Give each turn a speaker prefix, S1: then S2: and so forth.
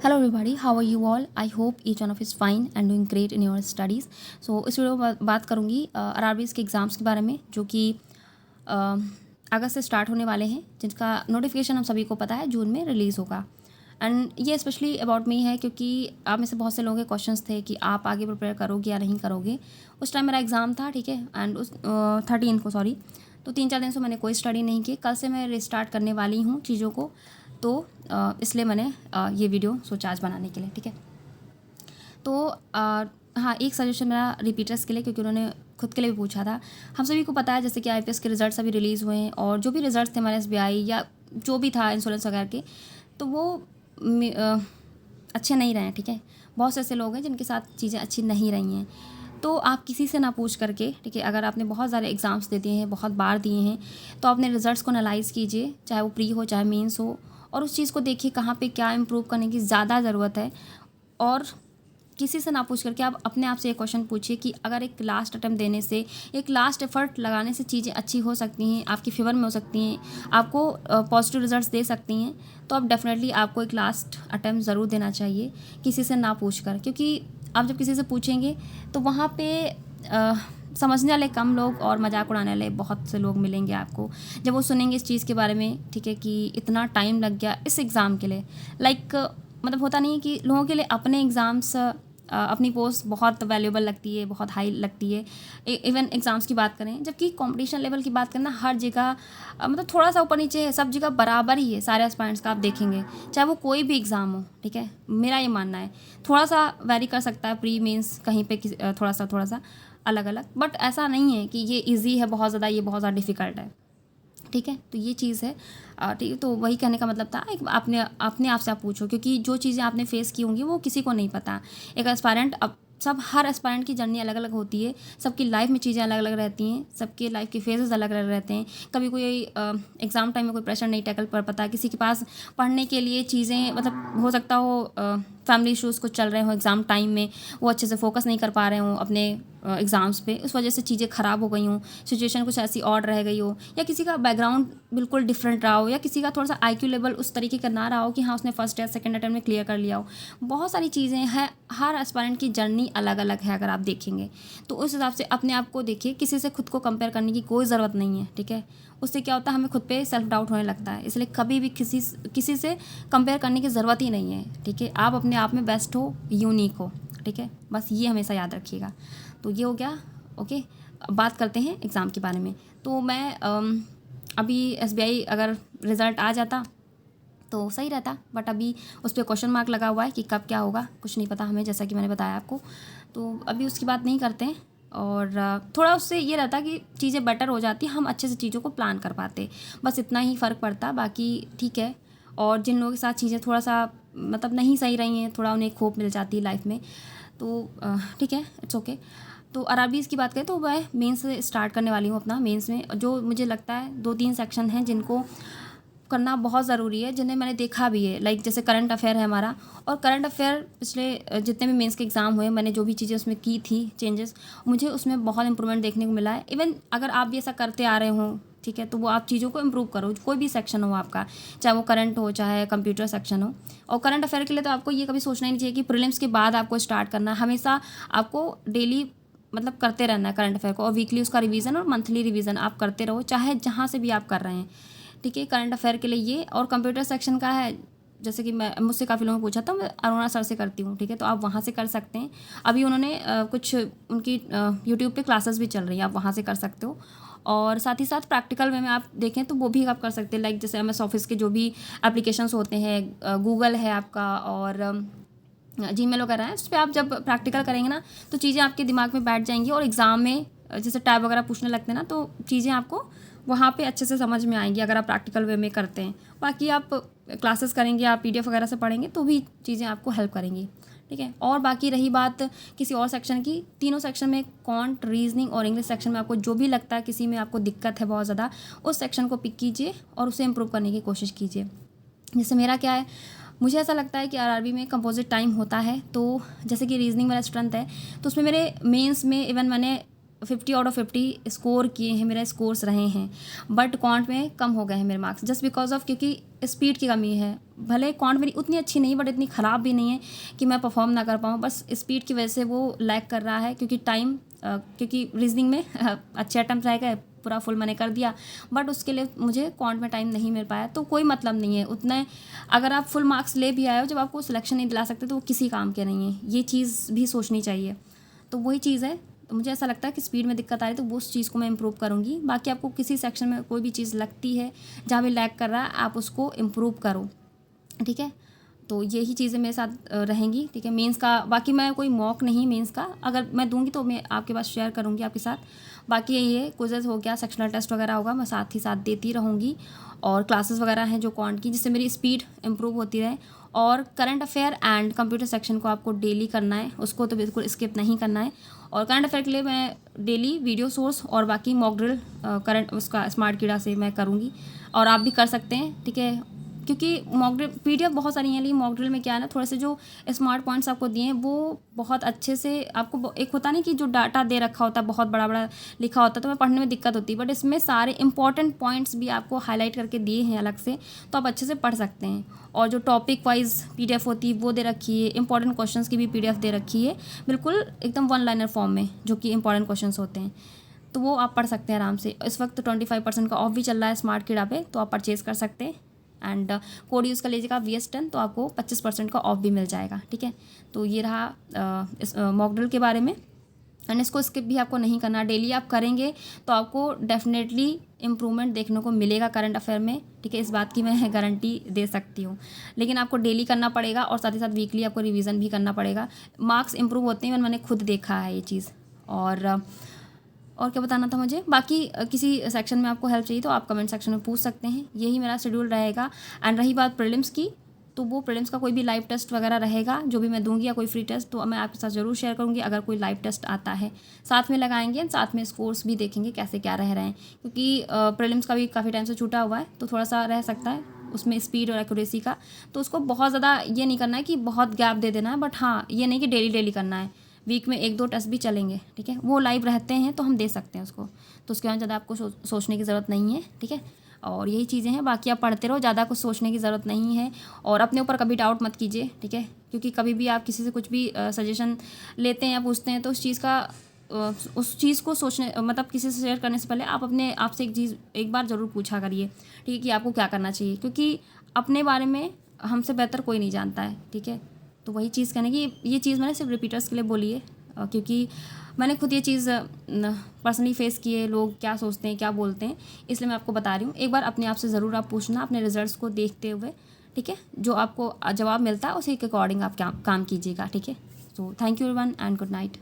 S1: Hello everybody, how are you all? I hope each one of you is fine and doing great in your studies. So इस video में बात करूँगी आरआरबीज़ के exams के बारे में जो कि अगस्त से स्टार्ट होने वाले हैं, जिनका नोटिफिकेशन हम सभी को पता है जून में रिलीज़ होगा। एंड ये स्पेशली अबाउट मी है क्योंकि आप में से बहुत से लोगों के क्वेश्चंस थे कि आप आगे प्रिपेयर करोगे या नहीं करोगे। उस टाइम मेरा एग्ज़ाम था, ठीक है, एंड उस 13 को सॉरी, तो 3-4 दिन से मैंने कोई स्टडी नहीं की। कल से मैं रिस्टार्ट करने वाली हूँ चीज़ों को, तो इसलिए मैंने ये वीडियो सोचा आज बनाने के लिए, ठीक है। तो हाँ, एक सजेशन मेरा रिपीटर्स के लिए, क्योंकि उन्होंने खुद के लिए भी पूछा था। हम सभी को पता है जैसे कि आईपीएस के रिजल्ट्स अभी रिलीज़ हुए हैं, और जो भी रिजल्ट्स थे हमारे एसबीआई या जो भी था इंश्योरेंस वगैरह के, तो वो अच्छे नहीं रहे हैं, ठीक है। बहुत से ऐसे लोग हैं जिनके साथ चीज़ें अच्छी नहीं रही हैं। तो आप किसी से ना पूछ करके, ठीक है, अगर आपने बहुत सारे एग्ज़ाम्स दे दिए हैं, बहुत बार दिए हैं, तो अपने रिज़ल्ट्स को एनालाइज़ कीजिए, चाहे वो प्री हो चाहे मेंस हो, और उस चीज़ को देखिए कहाँ पे क्या इम्प्रूव करने की ज़्यादा ज़रूरत है। और किसी से ना पूछ करके आप अपने आप से ये क्वेश्चन पूछिए कि अगर एक लास्ट अटेम्प्ट देने से, एक लास्ट एफर्ट लगाने से चीज़ें अच्छी हो सकती हैं, आपकी फेवर में हो सकती हैं, आपको पॉजिटिव रिजल्ट्स दे सकती हैं, तो आप डेफिनेटली आपको एक लास्ट अटेम्प्ट ज़रूर देना चाहिए किसी से ना पूछ कर। क्योंकि आप जब किसी से पूछेंगे तो वहाँ पे समझने वाले कम लोग और मजाक उड़ाने वाले बहुत से लोग मिलेंगे आपको। जब वो सुनेंगे इस चीज़ के बारे में, ठीक है, कि इतना टाइम लग गया इस एग्ज़ाम के लिए, लाइक मतलब होता नहीं है कि लोगों के लिए अपने एग्ज़ाम्स अपनी पोस्ट बहुत वैल्यूएबल लगती है, बहुत हाई लगती है। इवन एग्ज़ाम्स की बात करें, जबकि कंपटीशन लेवल की बात करना हर जगह मतलब थोड़ा सा ऊपर नीचे है, सब जगह बराबर ही है। सारे एस्पायरेंट्स का आप देखेंगे, चाहे वो कोई भी एग्ज़ाम हो, ठीक है, मेरा ये मानना है। थोड़ा सा वैरी कर सकता है प्री मीन्स कहीं पे थोड़ा सा अलग अलग, बट ऐसा नहीं है कि ये ईजी है बहुत ज़्यादा, ये बहुत ज़्यादा डिफ़िकल्ट है, ठीक है। तो ये चीज़ है, ठीक है। तो वही कहने का मतलब था, एक अपने आप से आप पूछो, क्योंकि जो चीज़ें आपने फेस की होंगी वो किसी को नहीं पता। एक एस्पायरेंट, अब सब हर एस्पायरेंट की जर्नी अलग अलग होती है, सबकी लाइफ में चीज़ें अलग अलग रहती हैं, सबके लाइफ के फेजेस अलग अलग रहते हैं। कभी कोई एग्ज़ाम टाइम में कोई प्रेशर नहीं टैकल कर पाता, किसी के पास पढ़ने के लिए चीज़ें मतलब हो सकता हो फैमिली इशूज़ कुछ चल रहे हो एग्ज़ाम टाइम में, वो अच्छे से फोकस नहीं कर पा रहे हों अपने एग्ज़ाम्स पे, उस वजह से चीज़ें ख़राब हो गई हों, सिचुएशन कुछ ऐसी और रह गई हो, या किसी का बैकग्राउंड बिल्कुल डिफरेंट रहा हो, या किसी का थोड़ा सा आईक्यू लेवल उस तरीके का ना रहा हो कि हाँ उसने फर्स्ट या सेकंड अटेम्प्ट में क्लियर कर लिया हो। बहुत सारी चीज़ें हैं, हर एस्पायरेंट की जर्नी अलग अलग है अगर आप देखेंगे तो। उस हिसाब से अपने आप को देखिए, किसी से खुद को कंपेयर करने की कोई ज़रूरत नहीं है, ठीक है। उससे क्या होता है, हमें खुद पे सेल्फ डाउट होने लगता है, इसलिए कभी भी किसी से कंपेयर करने की ज़रूरत ही नहीं है, ठीक है। आप अपने आप में बेस्ट हो, यूनिक हो, ठीक है, बस ये हमेशा याद रखिएगा। तो ये हो गया, ओके। अब बात करते हैं एग्ज़ाम के बारे में। तो मैं अभी एसबीआई अगर रिज़ल्ट आ जाता तो सही रहता, बट अभी उस पर क्वेश्चन मार्क लगा हुआ है कि कब क्या होगा, कुछ नहीं पता हमें, जैसा कि मैंने बताया आपको। तो अभी उसकी बात नहीं करते हैं, और थोड़ा उससे ये रहता कि चीज़ें बेटर हो जाती, हम अच्छे से चीज़ों को प्लान कर पाते, बस इतना ही फ़र्क पड़ता, बाकी ठीक है। और जिन लोगों के साथ चीज़ें थोड़ा सा मतलब नहीं सही रही हैं, थोड़ा उन्हें खोप मिल जाती है लाइफ में, तो ठीक है, इट्स ओके। तो आरआरबीज़ की बात करें तो मैं मेंस से स्टार्ट करने वाली हूँ अपना। मेंस में जो मुझे लगता है 2-3 सेक्शन हैं जिनको करना बहुत ज़रूरी है, जिन्हें मैंने देखा भी है, लाइक जैसे करंट अफेयर है हमारा, और करंट अफेयर पिछले जितने भी मेंस के एग्ज़ाम हुए, मैंने जो भी चीज़ें उसमें की थी चेंजेस, मुझे उसमें बहुत इंप्रूवमेंट देखने को मिला है। इवन अगर आप भी ऐसा करते आ रहे हो, ठीक है, तो वो आप चीज़ों को इम्प्रूव करो, कोई भी सेक्शन हो आपका, चाहे वो करंट हो चाहे कंप्यूटर सेक्शन हो। और करंट अफेयर के लिए तो आपको ये कभी सोचना ही नहीं चाहिए कि प्रीलिम्स के बाद आपको स्टार्ट करना है, हमेशा आपको डेली मतलब करते रहना है करंट अफेयर को, और वीकली उसका रिवीजन और मंथली रिवीजन आप करते रहो, चाहे जहाँ से भी आप कर रहे हैं, ठीक है। करंट अफेयर के लिए ये, और कंप्यूटर सेक्शन का है, जैसे कि मैं मुझसे काफ़ी लोगों ने पूछा था, मैं अरुणा सर से करती हूँ, ठीक है, तो आप वहाँ से कर सकते हैं। अभी उन्होंने कुछ उनकी यूट्यूब पे क्लासेस भी चल रही है, आप वहाँ से कर सकते हो। और साथ ही साथ प्रैक्टिकल वे में आप देखें तो वो भी आप कर सकते हैं, लाइक जैसे एमएस ऑफिस के जो भी एप्लीकेशंस होते हैं, गूगल है आपका, और जीमेल वगैरह है, उस पर आप जब प्रैक्टिकल करेंगे ना तो चीज़ें आपके दिमाग में बैठ जाएंगी, और एग्ज़ाम में जैसे टैब वगैरह पूछने लगते हैं ना, तो चीज़ें आपको वहाँ पे अच्छे से समझ में आएंगी अगर आप प्रैक्टिकल वे में करते हैं। बाकी आप क्लासेस करेंगे, आप पीडीएफ वगैरह से पढ़ेंगे तो भी चीज़ें आपको हेल्प करेंगी, ठीक है। और बाकी रही बात किसी और सेक्शन की, तीनों सेक्शन में क्वांट, रीजनिंग और इंग्लिश सेक्शन में आपको जो भी लगता है किसी में आपको दिक्कत है बहुत ज़्यादा, उस सेक्शन को पिक कीजिए और उसे इम्प्रूव करने की कोशिश कीजिए। जैसे मेरा क्या है, मुझे ऐसा लगता है कि आरआरबी में कंपोजिट टाइम होता है, तो जैसे कि रीजनिंग मेरा स्ट्रेंथ है, तो उसमें मेरे मेंस में इवन मैंने 50 आउट ऑफ 50 स्कोर किए हैं, मेरे स्कोर्स रहे हैं, बट क्वांट में कम हो गए हैं मेरे मार्क्स जस्ट बिकॉज ऑफ क्योंकि स्पीड की कमी है। भले क्वांट मेरी उतनी अच्छी नहीं बट इतनी ख़राब भी नहीं है कि मैं परफॉर्म ना कर पाऊँ, बस स्पीड की वजह से वो लैग कर रहा है क्योंकि टाइम क्योंकि रीजनिंग में अच्छे अटैम्प्ट रह गए, पूरा फुल मैंने कर दिया, बट उसके लिए मुझे क्वांट में टाइम नहीं मिल पाया। तो कोई मतलब नहीं है उतने, अगर आप फुल मार्क्स ले भी आए हो, जब आपको सिलेक्शन नहीं दिला सकते तो वो किसी काम के नहीं है, ये चीज़ भी सोचनी चाहिए। तो वही चीज़ है, तो मुझे ऐसा लगता है कि स्पीड में दिक्कत आ रही है तो वो उस चीज़ को मैं इम्प्रूव करूँगी। बाकी आपको किसी सेक्शन में कोई भी चीज़ लगती है जहाँ भी लैग कर रहा है, आप उसको इम्प्रूव करो, ठीक है। तो यही चीज़ें मेरे साथ रहेंगी, ठीक है। मेंस का बाकी मैं कोई मॉक नहीं, मेंस का अगर मैं दूंगी तो मैं आपके पास शेयर करूंगी आपके साथ। बाकी यही है, क्विज़ेस हो गया, सेक्शनल टेस्ट वगैरह होगा, मैं साथ ही साथ देती रहूँगी, और क्लासेस वगैरह हैं जो क्वांट की, जिससे मेरी स्पीड इंप्रूव होती रहे। और current affair and computer section को आपको डेली करना है, उसको तो बिल्कुल स्किप नहीं करना है। और करंट अफेयर के लिए मैं डेली वीडियो सोर्स और बाकी मॉक ड्रिल करंट उसका स्मार्ट कीड़ा से मैं करूँगी, और आप भी कर सकते हैं, ठीक है। क्योंकि मॉक ड्रिल PDF बहुत सारी हैं, लेकिन मॉक ड्रिल में क्या है ना, थोड़े से जो स्मार्ट पॉइंट्स आपको दिए हैं वो बहुत अच्छे से आपको, एक होता नहीं कि जो डाटा दे रखा होता है बहुत बड़ा बड़ा लिखा होता है तो मैं पढ़ने में दिक्कत होती है, बट इसमें सारे इंपॉर्टेंट पॉइंट्स भी आपको हाईलाइट करके दिए हैं अलग से, तो आप अच्छे से पढ़ सकते हैं। और जो टॉपिक वाइज PDF होती है वो दे रखी है, इंपॉर्टेंट क्वेश्चंस की भी PDF दे रखी है, बिल्कुल एकदम 1 लाइनर फॉर्म में, जो कि इंपॉर्टेंट क्वेश्चंस होते हैं, तो वो आप पढ़ सकते हैं आराम से। इस वक्त 25% का ऑफ भी चल रहा है स्मार्ट कीड़ा पे, तो आप परचेज़ कर सकते हैं। एंड कोड यूज़ कर लीजिएगा VS10, तो आपको 25% का ऑफ भी मिल जाएगा, ठीक है। तो ये रहा इस मॉक ड्रिल के बारे में। एंड इसको स्किप भी आपको नहीं करना, डेली आप करेंगे तो आपको डेफिनेटली इम्प्रूवमेंट देखने को मिलेगा करंट अफेयर में, ठीक है। इस बात की मैं गारंटी दे सकती हूँ, लेकिन आपको डेली करना पड़ेगा और साथ ही साथ वीकली आपको रिवीजन भी करना पड़ेगा। मार्क्स इंप्रूव होते हैं, मैंने खुद देखा है ये चीज़। और क्या बताना था मुझे, बाकी किसी सेक्शन में आपको हेल्प चाहिए तो आप कमेंट सेक्शन में पूछ सकते हैं। यही मेरा शेड्यूल रहेगा। एंड रही बात प्रीलिम्स की, तो वो प्रीलिम्स का कोई भी लाइव टेस्ट वगैरह रहेगा जो भी मैं दूंगी, या कोई फ्री टेस्ट, तो मैं आपके साथ ज़रूर शेयर करूंगी। अगर कोई लाइव टेस्ट आता है साथ में लगाएंगे, साथ में स्कोर्स भी देखेंगे कैसे क्या रह रहे हैं, क्योंकि प्रीलिम्स का भी काफ़ी टाइम से छूटा हुआ है, तो थोड़ा सा रह सकता है उसमें स्पीड और एक्यूरेसी का। तो उसको बहुत ज़्यादा ये नहीं करना है कि बहुत गैप दे देना है, बट हाँ ये नहीं कि डेली करना है, वीक में 1-2 टेस्ट भी चलेंगे, ठीक है। वो लाइव रहते हैं तो हम दे सकते हैं उसको, तो उसके बाद ज़्यादा आपको सोचने की ज़रूरत नहीं है, ठीक है। और यही चीज़ें हैं, बाकी आप पढ़ते रहो, ज़्यादा कुछ सोचने की ज़रूरत नहीं है। और अपने ऊपर कभी डाउट मत कीजिए, ठीक है, क्योंकि कभी भी आप किसी से कुछ भी सजेशन लेते हैं या पूछते हैं तो उस चीज़ को सोचने, मतलब किसी से शेयर करने से पहले आप अपने आप से एक बार ज़रूर पूछा करिए, ठीक है, कि आपको क्या करना चाहिए, क्योंकि अपने बारे में हमसे बेहतर कोई नहीं जानता है, ठीक है। तो वही चीज़ कहने की, ये चीज़ मैंने सिर्फ रिपीटर्स के लिए बोली है, क्योंकि मैंने खुद ये चीज़ पर्सनली फेस की है, लोग क्या सोचते हैं क्या बोलते हैं, इसलिए मैं आपको बता रही हूँ। एक बार अपने आप से ज़रूर आप पूछना, अपने रिजल्ट्स को देखते हुए, ठीक है। जो आपको जवाब मिलता है उसी के अकॉर्डिंग आप काम कीजिएगा, ठीक है। So thank you everyone and good night.